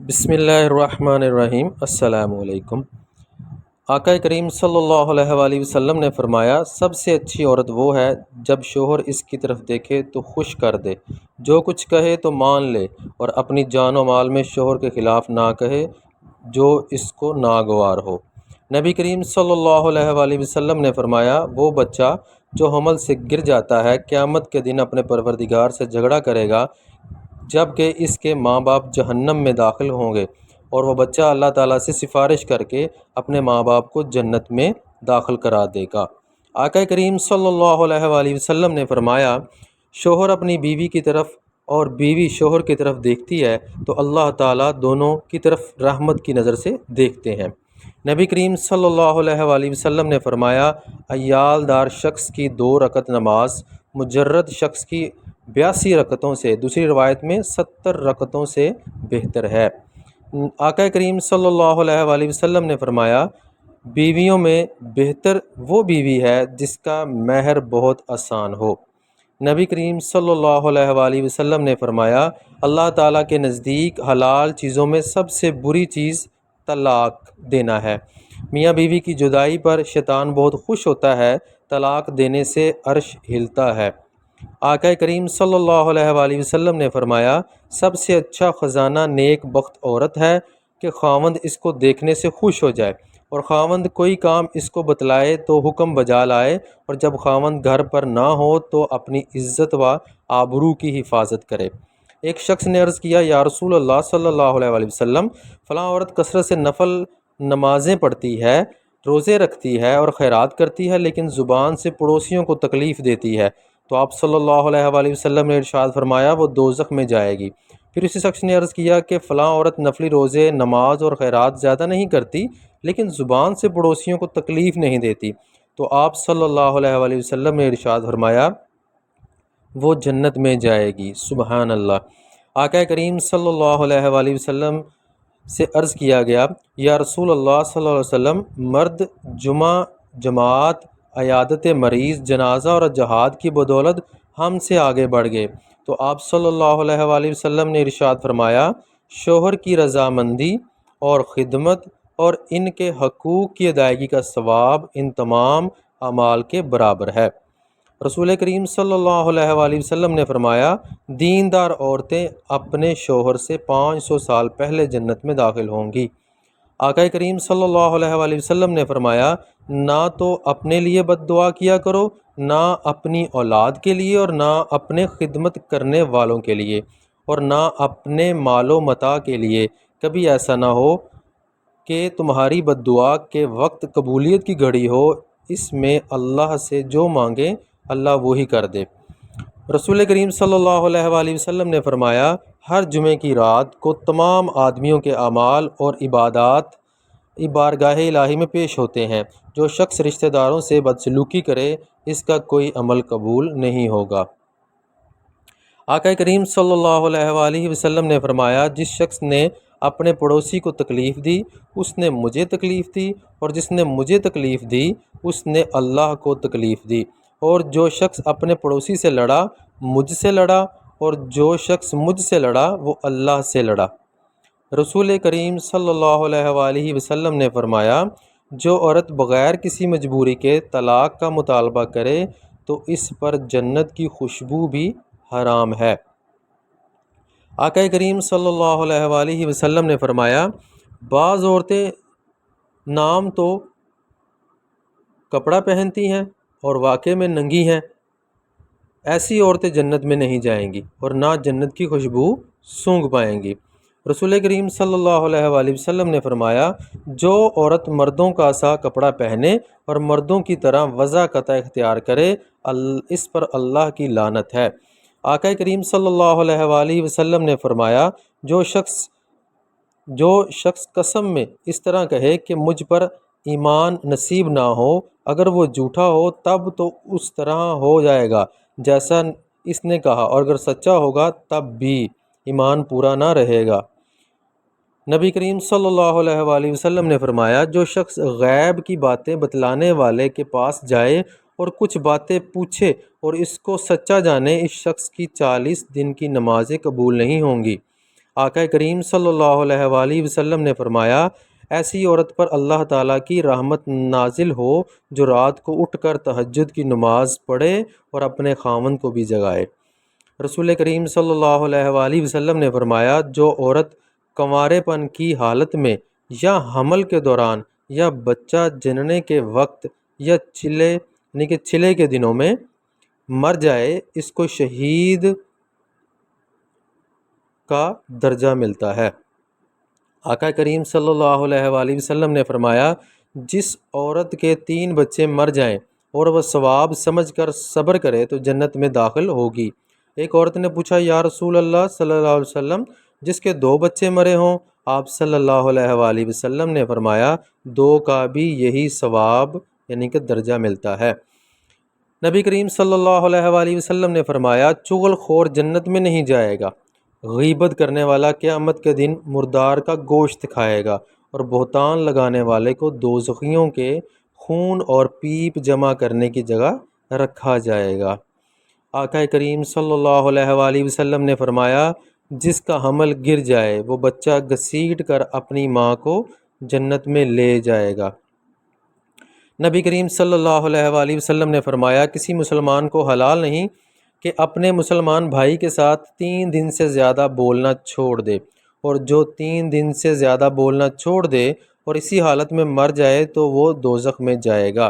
بسم اللہ الرحمن الرحیم۔ السلام علیکم۔ آقا کریم صلی اللہ علیہ وآلہ وسلم نے فرمایا، سب سے اچھی عورت وہ ہے جب شوہر اس کی طرف دیکھے تو خوش کر دے، جو کچھ کہے تو مان لے، اور اپنی جان و مال میں شوہر کے خلاف نہ کہے جو اس کو ناگوار ہو۔ نبی کریم صلی اللہ علیہ وآلہ وسلم نے فرمایا، وہ بچہ جو حمل سے گر جاتا ہے قیامت کے دن اپنے پروردگار سے جھگڑا کرے گا، جبکہ اس کے ماں باپ جہنم میں داخل ہوں گے، اور وہ بچہ اللہ تعالیٰ سے سفارش کر کے اپنے ماں باپ کو جنت میں داخل کرا دے گا۔ آقا کریم صلی اللہ علیہ وآلہ وسلم نے فرمایا، شوہر اپنی بیوی کی طرف اور بیوی شوہر کی طرف دیکھتی ہے تو اللہ تعالیٰ دونوں کی طرف رحمت کی نظر سے دیکھتے ہیں۔ نبی کریم صلی اللہ علیہ وآلہ وسلم نے فرمایا، عیال دار شخص کی 2 رکعت نماز مجرد شخص کی 82 رکعتوں سے، دوسری روایت میں 70 رکعتوں سے بہتر ہے۔ آقا کریم صلی اللہ علیہ وآلہ وسلم نے فرمایا، بیویوں میں بہتر وہ بیوی ہے جس کا مہر بہت آسان ہو۔ نبی کریم صلی اللہ علیہ وآلہ وسلم نے فرمایا، اللہ تعالیٰ کے نزدیک حلال چیزوں میں سب سے بری چیز طلاق دینا ہے۔ میاں بیوی کی جدائی پر شیطان بہت خوش ہوتا ہے، طلاق دینے سے عرش ہلتا ہے۔ آقا کریم صلی اللہ علیہ وآلہ وسلم نے فرمایا، سب سے اچھا خزانہ نیک بخت عورت ہے کہ خاوند اس کو دیکھنے سے خوش ہو جائے، اور خاوند کوئی کام اس کو بتلائے تو حکم بجا لائے، اور جب خاوند گھر پر نہ ہو تو اپنی عزت و آبرو کی حفاظت کرے۔ ایک شخص نے عرض کیا، یا رسول اللہ صلی اللہ علیہ وآلہ وسلم، فلاں عورت کثرت سے نفل نمازیں پڑھتی ہے، روزے رکھتی ہے اور خیرات کرتی ہے، لیکن زبان سے پڑوسیوں کو تکلیف دیتی ہے، تو آپ صلی اللہ علیہ وآلہ وسلم نے ارشاد فرمایا، وہ دوزخ میں جائے گی۔ پھر اسی شخص نے عرض کیا کہ فلاں عورت نفلی روزے، نماز اور خیرات زیادہ نہیں کرتی، لیکن زبان سے پڑوسیوں کو تکلیف نہیں دیتی، تو آپ صلی اللہ علیہ وآلہ وسلم نے ارشاد فرمایا، وہ جنت میں جائے گی۔ سبحان اللہ۔ آقا کریم صلی اللہ علیہ وآلہ وسلم سے عرض کیا گیا، یا رسول اللہ صلی اللہ علیہ وسلم، مرد جمعہ، جماعت، عیادت مریض، جنازہ اور جہاد کی بدولت ہم سے آگے بڑھ گئے، تو آپ صلی اللہ علیہ وآلہ وسلم نے ارشاد فرمایا، شوہر کی رضامندی اور خدمت اور ان کے حقوق کی ادائیگی کا ثواب ان تمام اعمال کے برابر ہے۔ رسول کریم صلی اللہ علیہ وآلہ وسلم نے فرمایا، دیندار عورتیں اپنے شوہر سے 500 سال پہلے جنت میں داخل ہوں گی۔ آقا کریم صلی اللہ علیہ وآلہ وسلم نے فرمایا، نہ تو اپنے لیے بد دعا کیا کرو، نہ اپنی اولاد کے لیے، اور نہ اپنے خدمت کرنے والوں کے لیے، اور نہ اپنے مال و متاع کے لیے۔ کبھی ایسا نہ ہو کہ تمہاری بد دعا کے وقت قبولیت کی گھڑی ہو، اس میں اللہ سے جو مانگے اللہ وہی کر دے۔ رسول کریم صلی اللہ علیہ وآلہ وسلم نے فرمایا، ہر جمعے کی رات کو تمام آدمیوں کے اعمال اور عبادات بارگاہ الہی میں پیش ہوتے ہیں، جو شخص رشتہ داروں سے بدسلوکی کرے اس کا کوئی عمل قبول نہیں ہوگا۔ آقا کریم صلی اللہ علیہ وآلہ وسلم نے فرمایا، جس شخص نے اپنے پڑوسی کو تکلیف دی اس نے مجھے تکلیف دی، اور جس نے مجھے تکلیف دی اس نے اللہ کو تکلیف دی، اور جو شخص اپنے پڑوسی سے لڑا مجھ سے لڑا، اور جو شخص مجھ سے لڑا وہ اللہ سے لڑا۔ رسول کریم صلی اللہ علیہ وآلہ وسلم نے فرمایا، جو عورت بغیر کسی مجبوری کے طلاق کا مطالبہ کرے تو اس پر جنت کی خوشبو بھی حرام ہے۔ آقا کریم صلی اللہ علیہ وآلہ وسلم نے فرمایا، بعض عورتیں نام تو کپڑا پہنتی ہیں اور واقع میں ننگی ہیں، ایسی عورتیں جنت میں نہیں جائیں گی اور نہ جنت کی خوشبو سونگھ پائیں گی۔ رسول کریم صلی اللہ علیہ وآلہ وسلم نے فرمایا، جو عورت مردوں کا سا کپڑا پہنے اور مردوں کی طرح وضع قطع اختیار کرے اس پر اللہ کی لعنت ہے۔ آقا کریم صلی اللہ علیہ وآلہ وسلم نے فرمایا، جو شخص قسم میں اس طرح کہے کہ مجھ پر ایمان نصیب نہ ہو، اگر وہ جھوٹا ہو تب تو اس طرح ہو جائے گا جیسا اس نے کہا، اور اگر سچا ہوگا تب بھی ایمان پورا نہ رہے گا۔ نبی کریم صلی اللہ علیہ وآلہ وسلم نے فرمایا، جو شخص غیب کی باتیں بتلانے والے کے پاس جائے اور کچھ باتیں پوچھے اور اس کو سچا جانے، اس شخص کی 40 دن کی نمازیں قبول نہیں ہوں گی۔ آقا کریم صلی اللہ علیہ وآلہ وسلم نے فرمایا ایسی عورت پر اللہ تعالیٰ کی رحمت نازل ہو جو رات کو اٹھ کر تہجد کی نماز پڑھے اور اپنے خاوند کو بھی جگائے۔ رسول کریم صلی اللہ علیہ وآلہ وسلم نے فرمایا جو عورت کنوارے پن کی حالت میں یا حمل کے دوران یا بچہ جننے کے وقت یا چلے کے دنوں میں مر جائے اس کو شہید کا درجہ ملتا ہے۔ آقا کریم صلی اللہ علیہ وآلہ وسلم نے فرمایا جس عورت کے 3 بچے مر جائیں اور وہ ثواب سمجھ کر صبر کرے تو جنت میں داخل ہوگی۔ ایک عورت نے پوچھا یا رسول اللہ صلی اللہ علیہ وسلم جس کے 2 بچے مرے ہوں؟ آپ صلی اللہ علیہ وآلہ وسلم نے فرمایا 2 کا بھی یہی ثواب یعنی کہ درجہ ملتا ہے۔ نبی کریم صلی اللہ علیہ وآلہ وسلم نے فرمایا چغل خور جنت میں نہیں جائے گا، غیبت کرنے والا قیامت کے دن مردار کا گوشت کھائے گا، اور بہتان لگانے والے کو دوزخیوں کے خون اور پیپ جمع کرنے کی جگہ رکھا جائے گا۔ آقا کریم صلی اللہ علیہ وآلہ وسلم نے فرمایا جس کا حمل گر جائے وہ بچہ گھسیٹ کر اپنی ماں کو جنت میں لے جائے گا۔ نبی کریم صلی اللہ علیہ وآلہ وسلم نے فرمایا کسی مسلمان کو حلال نہیں کہ اپنے مسلمان بھائی کے ساتھ 3 دن سے زیادہ بولنا چھوڑ دے، اور جو 3 دن سے زیادہ بولنا چھوڑ دے اور اسی حالت میں مر جائے تو وہ دوزخ میں جائے گا۔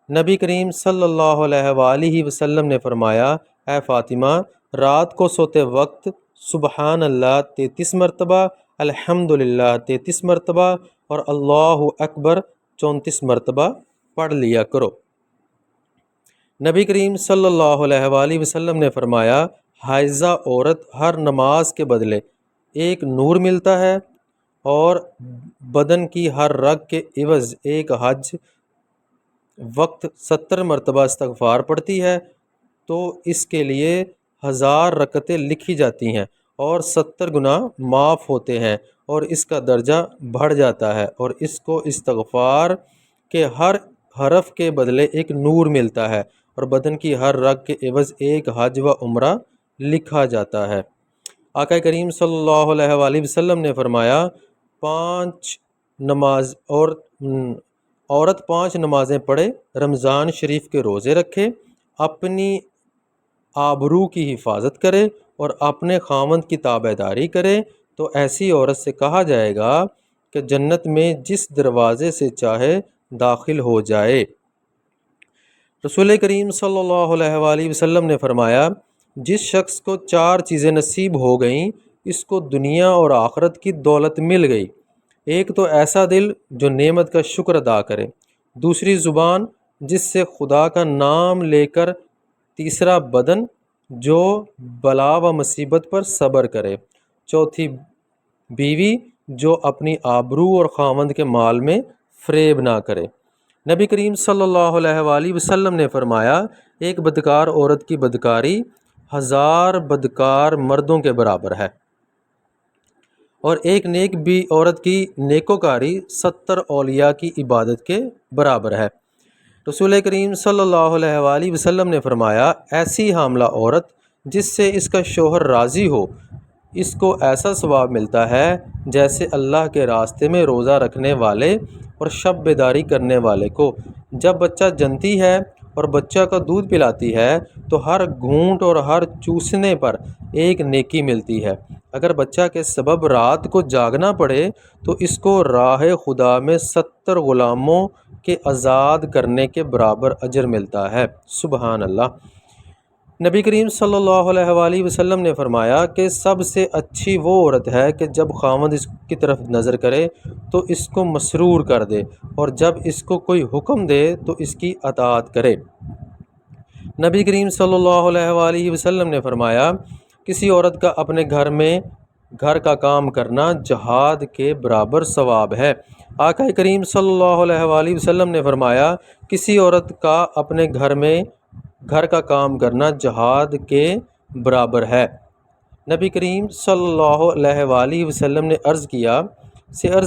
نبی کریم صلی اللہ علیہ وآلہ وسلم نے فرمایا اے فاطمہ رات کو سوتے وقت سبحان اللہ 33 مرتبہ، الحمدللہ 33 مرتبہ اور اللہ اکبر 34 مرتبہ پڑھ لیا کرو۔ نبی کریم صلی اللہ علیہ وآلہ وسلم نے فرمایا حائضہ عورت ہر نماز کے بدلے ایک نور ملتا ہے، اور بدن کی ہر رگ کے عوض ایک حج وقت 70 مرتبہ استغفار پڑھتی ہے تو اس کے لیے 1000 رکعتیں لکھی جاتی ہیں اور 70 گناہ معاف ہوتے ہیں، اور اس کا درجہ بڑھ جاتا ہے، اور اس کو استغفار کے ہر حرف کے بدلے ایک نور ملتا ہے، اور بدن کی ہر رگ کے عوض ایک حج و عمرہ لکھا جاتا ہے۔ آقا کریم صلی اللہ علیہ وآلہ وسلم نے فرمایا 5 نماز عورت 5 نمازیں پڑھے، رمضان شریف کے روزے رکھے، اپنی آبرو کی حفاظت کرے اور اپنے خاوند کی تابعداری کرے تو ایسی عورت سے کہا جائے گا کہ جنت میں جس دروازے سے چاہے داخل ہو جائے۔ رسول کریم صلی اللہ علیہ وآلہ وسلم نے فرمایا جس شخص کو 4 چیزیں نصیب ہو گئیں اس کو دنیا اور آخرت کی دولت مل گئی۔ ایک تو ایسا دل جو نعمت کا شکر ادا کرے، دوسری زبان جس سے خدا کا نام لے کر، تیسرا بدن جو بلا و مصیبت پر صبر کرے، چوتھی بیوی جو اپنی آبرو اور خاوند کے مال میں فریب نہ کرے۔ نبی کریم صلی اللہ علیہ وآلہ وسلم نے فرمایا ایک بدکار عورت کی بدکاری 1000 بدکار مردوں کے برابر ہے، اور ایک نیک بھی عورت کی نیکوکاری 70 اولیاء کی عبادت کے برابر ہے۔ رسول کریم صلی اللہ علیہ وآلہ وسلم نے فرمایا ایسی حاملہ عورت جس سے اس کا شوہر راضی ہو اس کو ایسا ثواب ملتا ہے جیسے اللہ کے راستے میں روزہ رکھنے والے اور شب بیداری کرنے والے کو۔ جب بچہ جنتی ہے اور بچہ کا دودھ پلاتی ہے تو ہر گھونٹ اور ہر چوسنے پر ایک نیکی ملتی ہے۔ اگر بچہ کے سبب رات کو جاگنا پڑے تو اس کو راہ خدا میں 70 غلاموں کے آزاد کرنے کے برابر اجر ملتا ہے۔ سبحان اللہ۔ نبی کریم صلی اللہ علیہ وآلہ وسلم نے فرمایا کہ سب سے اچھی وہ عورت ہے کہ جب خاوند اس کی طرف نظر کرے تو اس کو مسرور کر دے، اور جب اس کو کوئی حکم دے تو اس کی اطاعت کرے۔ نبی کریم صلی اللہ علیہ وآلہ وسلم نے فرمایا کسی عورت کا اپنے گھر کا کام کرنا جہاد کے برابر ثواب ہے۔ آقا کریم صلی اللہ علیہ وآلہ وسلم نے فرمایا کسی عورت کا اپنے گھر کا کام کرنا جہاد کے برابر ہے۔ نبی کریم صلی اللہ علیہ وآلہ وسلم نے عرض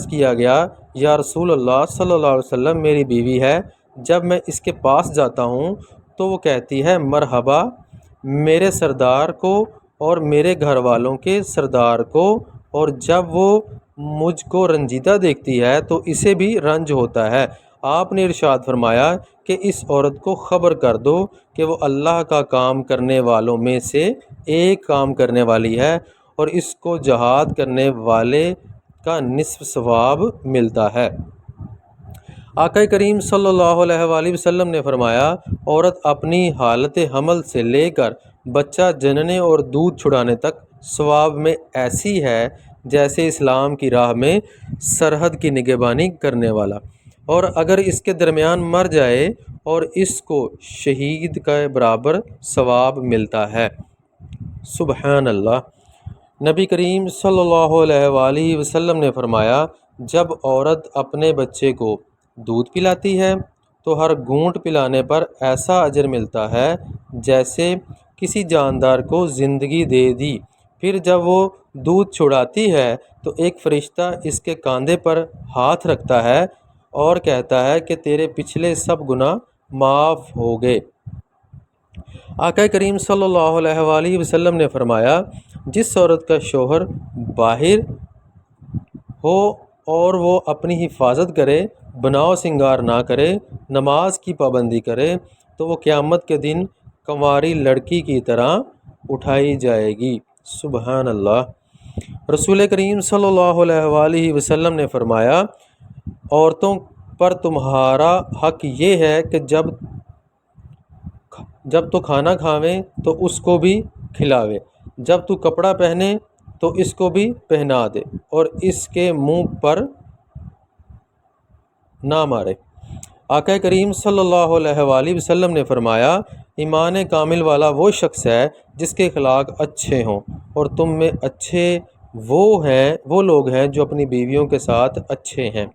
کیا گیا یا رسول اللہ صلی اللہ علیہ وسلم میری بیوی ہے، جب میں اس کے پاس جاتا ہوں تو وہ کہتی ہے مرحبا میرے سردار کو اور میرے گھر والوں کے سردار کو، اور جب وہ مجھ کو رنجیدہ دیکھتی ہے تو اسے بھی رنج ہوتا ہے۔ آپ نے ارشاد فرمایا کہ اس عورت کو خبر کر دو کہ وہ اللہ کا کام کرنے والوں میں سے ایک کام کرنے والی ہے، اور اس کو جہاد کرنے والے کا نصف ثواب ملتا ہے۔ آقا کریم صلی اللہ علیہ وآلہ وسلم نے فرمایا، عورت اپنی حالت حمل سے لے کر بچہ جننے اور دودھ چھڑانے تک ثواب میں ایسی ہے جیسے اسلام کی راہ میں سرحد کی نگہبانی کرنے والا، اور اگر اس کے درمیان مر جائے اور اس کو شہید کے برابر ثواب ملتا ہے۔ سبحان اللہ۔ نبی کریم صلی اللہ علیہ وآلہ وسلم نے فرمایا، جب عورت اپنے بچے کو دودھ پلاتی ہے تو ہر گھونٹ پلانے پر ایسا اجر ملتا ہے جیسے کسی جاندار کو زندگی دے دی۔ پھر جب وہ دودھ چھڑاتی ہے تو ایک فرشتہ اس کے کاندھے پر ہاتھ رکھتا ہے اور کہتا ہے کہ تیرے پچھلے سب گناہ معاف ہو گئے۔ آقا کریم صلی اللہ علیہ وآلہ وسلم نے فرمایا، جس عورت کا شوہر باہر ہو اور وہ اپنی حفاظت کرے، بناؤ سنگار نہ کرے، نماز کی پابندی کرے، تو وہ قیامت کے دن کنواری لڑکی کی طرح اٹھائی جائے گی۔ سبحان اللہ۔ رسول کریم صلی اللہ علیہ وآلہ وسلم نے فرمایا، عورتوں پر تمہارا حق یہ ہے کہ جب تو کھانا کھاویں تو اس کو بھی کھلاوے، جب تو کپڑا پہنے تو اس کو بھی پہنا دے، اور اس کے منہ پر نہ مارے۔ آقا کریم صلی اللہ علیہ وآلہ وسلم نے فرمایا، ایمان کامل والا وہ شخص ہے جس کے اخلاق اچھے ہوں، اور تم میں اچھے وہ لوگ ہیں جو اپنی بیویوں کے ساتھ اچھے ہیں۔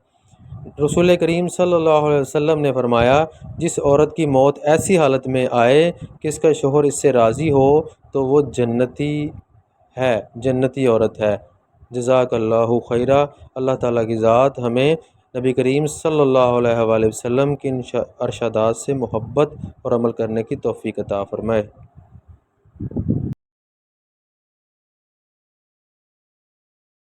رسول کریم صلی اللہ علیہ وسلم نے فرمایا، جس عورت کی موت ایسی حالت میں آئے کہ اس کا شوہر اس سے راضی ہو تو وہ جنتی عورت ہے۔ جزاک اللہ خیرہ۔ اللہ تعالیٰ کی ذات ہمیں نبی کریم صلی اللہ علیہ وآلہ وسلم کی ارشادات سے محبت اور عمل کرنے کی توفیق عطا فرمائے۔